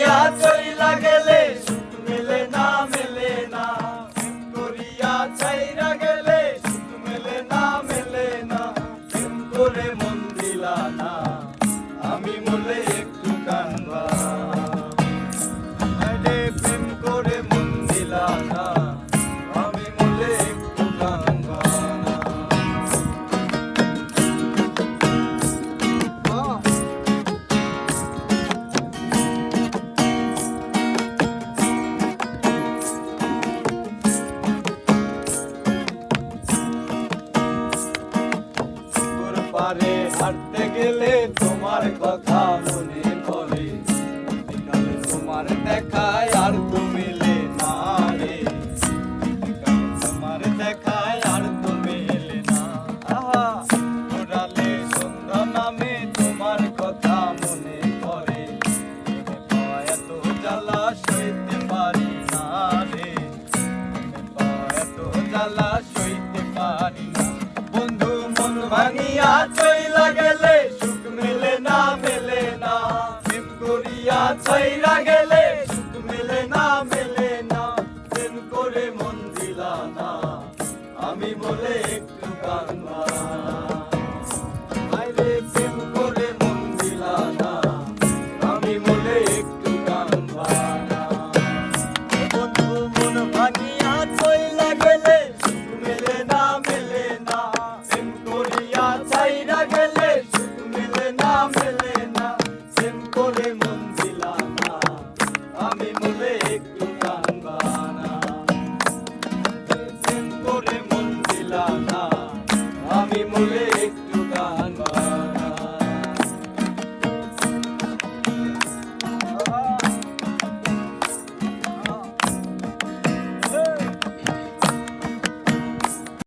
ভাঙিয়া চইলা গেলে সুখ মেলে না মেলে না, প্রেম করিয়া ছাইরা গেলে সুখ মেলে না মেলে না, প্রেম করে মন দিলা না আমি বলে একটু কানবা, আরে প্রেম করে মন দিলা না আমি বলে একটু কানবা। পারে হাঁটতে গেলে তোমার কথা মনে পড়ে, বিকালে তোমার দেখায় আর তো মেলে না রে, বিকালে তোমার দেখায় আর তো মেলে না, আহা ঘোরালে সন্ধ্যা নামে তোমার কথা মনে পড়ে, এত জ্বালা সইতে পারি না রে, এত জ্বালা সইতে পারি না, বন্ধু মন ভাঙিয়া চইলা গেলে সুখ মেলে না মেলে না, প্রেম করিয়া ছাইরা গেলে সুখ মেলে না মেলে না, প্রেম করে মন দিলা না আমি বলে একটু কানবা, আরে প্রেম করে মন দিলা না আমি বলে একটু কানবা না, বন্ধু মন ভাঙিয়া চইলা গেলে সুখ মেলে না মেলে না, প্রেম করিয়া ছাইরা গেলে সুখ মেলে না মেলে না, প্রেম করে মন দিলা না আমি বলে একটু কানবা না, প্রেম করে মন দিলা না আমি বলে